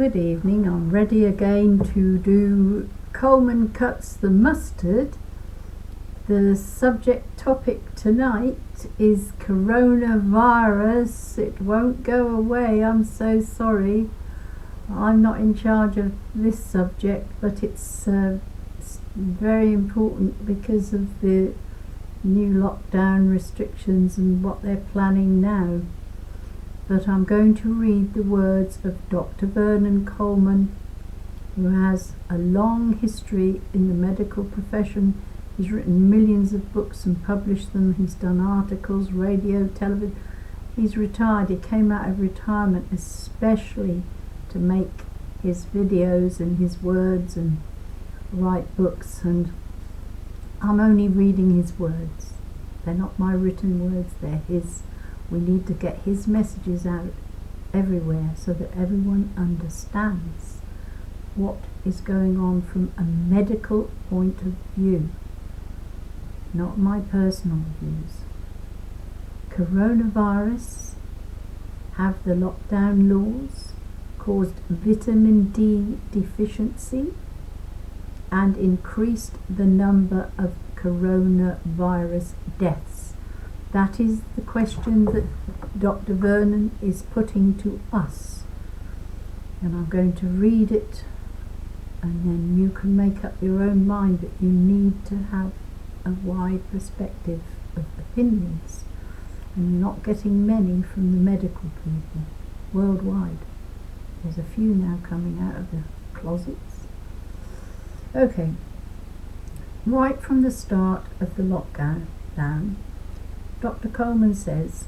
Good evening. I'm ready again to do Coleman Cuts the Mustard. The subject topic tonight is coronavirus. It won't go away. I'm so sorry. I'm not in charge of this subject, but it's very important because of the new lockdown restrictions and what they're planning now. But I'm going to read the words of Dr. Vernon Coleman, who has a long history in the medical profession. He's written millions of books and published them. He's done articles, radio, television. He's retired. He came out of retirement especially to make his videos and his words and write books, and I'm only reading his words. They're not my written words, they're his. We need to get his messages out everywhere so that everyone understands what is going on from a medical point of view, not my personal views. Coronavirus have the lockdown laws caused vitamin D deficiency and increased the number of coronavirus deaths? That is the question that Dr. Vernon is putting to us. And I'm going to read it, and then you can make up your own mind, but you need to have a wide perspective of opinions. And you're not getting many from the medical people worldwide. There's a few now coming out of the closets. Okay, right from the start of the lockdown, Dr. Coleman says,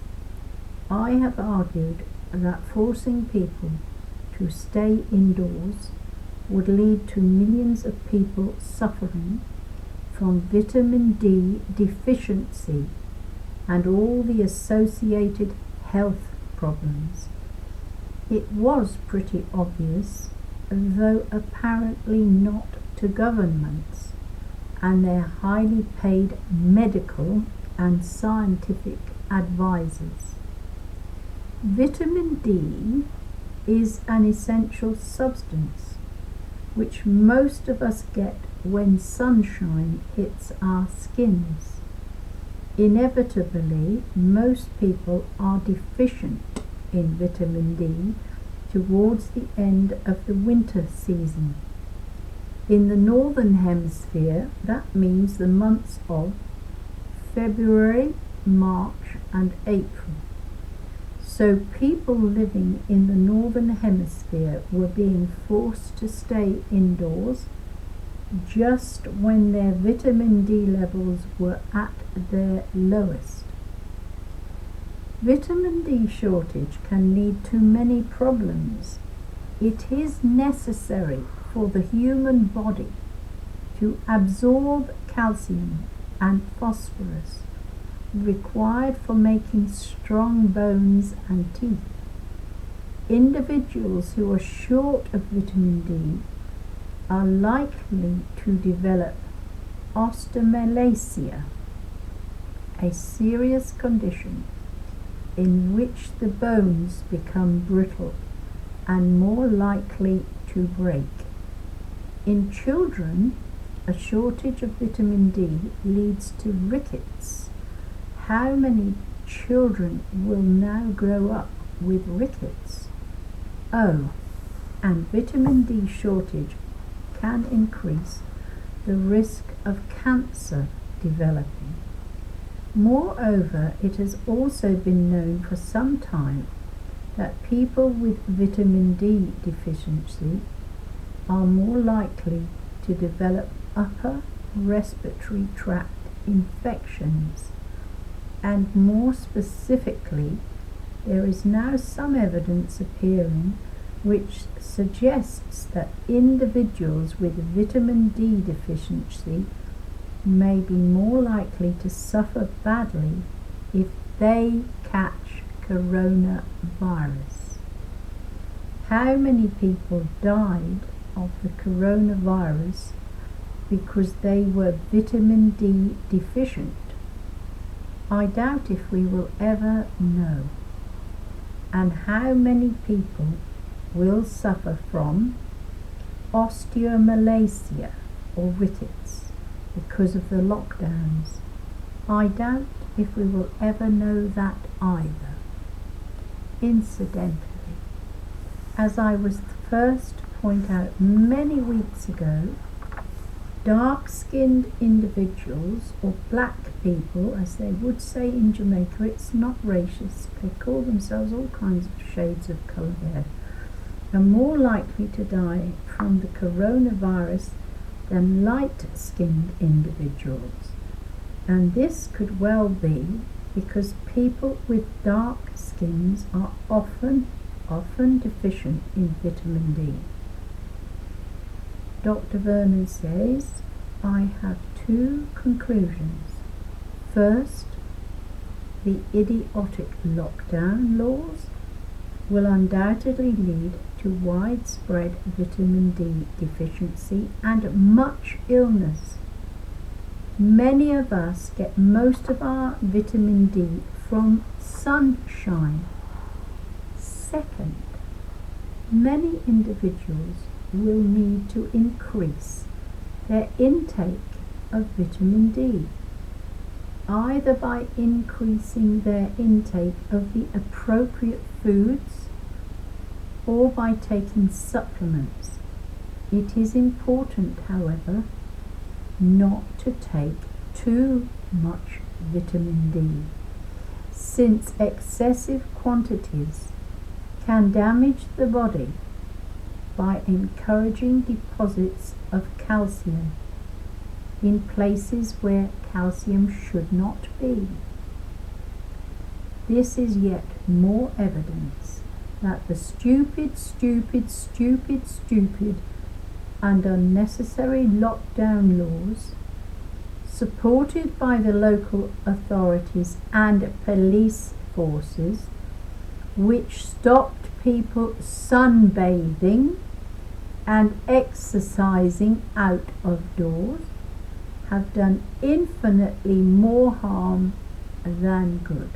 I have argued that forcing people to stay indoors would lead to millions of people suffering from vitamin D deficiency and all the associated health problems. It was pretty obvious, though apparently not to governments and their highly paid medical and scientific advisors. Vitamin D is an essential substance which most of us get when sunshine hits our skins. Inevitably, most people are deficient in vitamin D towards the end of the winter season. In the northern hemisphere, that means the months of February, March and April. So people living in the northern hemisphere were being forced to stay indoors just when their vitamin D levels were at their lowest. Vitamin D shortage can lead to many problems. It is necessary for the human body to absorb calcium and phosphorus required for making strong bones and teeth. Individuals who are short of vitamin D are likely to develop osteomalacia, a serious condition in which the bones become brittle and more likely to break. In children, a shortage of vitamin D leads to rickets. How many children will now grow up with rickets? Oh, and vitamin D shortage can increase the risk of cancer developing. Moreover, it has also been known for some time that people with vitamin D deficiency are more likely to develop upper respiratory tract infections, and more specifically, there is now some evidence appearing which suggests that individuals with vitamin D deficiency may be more likely to suffer badly if they catch coronavirus. How many people died of the coronavirus because they were vitamin D deficient? I doubt if we will ever know. And how many people will suffer from osteomalacia or rickets because of the lockdowns. I doubt if we will ever know that either. Incidentally, as I was first to point out many weeks ago, dark-skinned individuals, or black people as they would say in Jamaica, it's not racist, they call themselves all kinds of shades of colour there, are more likely to die from the coronavirus than light-skinned individuals. And this could well be because people with dark skins are often deficient in vitamin D. Dr. Vernon says, I have two conclusions. First, the idiotic lockdown laws will undoubtedly lead to widespread vitamin D deficiency and much illness. Many of us get most of our vitamin D from sunshine. Second, many individuals will need to increase their intake of vitamin D, either by increasing their intake of the appropriate foods or by taking supplements. It is important, however, not to take too much vitamin D, since excessive quantities can damage the body by encouraging deposits of calcium in places where calcium should not be. This is yet more evidence that the stupid and unnecessary lockdown laws, supported by the local authorities and police forces, which stopped people sunbathing and exercising out of doors, have done infinitely more harm than good.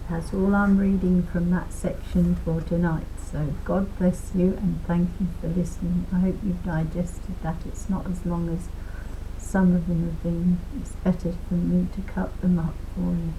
That's all I'm reading from that section for tonight. So God bless you and thank you for listening. I hope you've digested that. It's not as long as some of them have been. It's better for me to cut them up for you.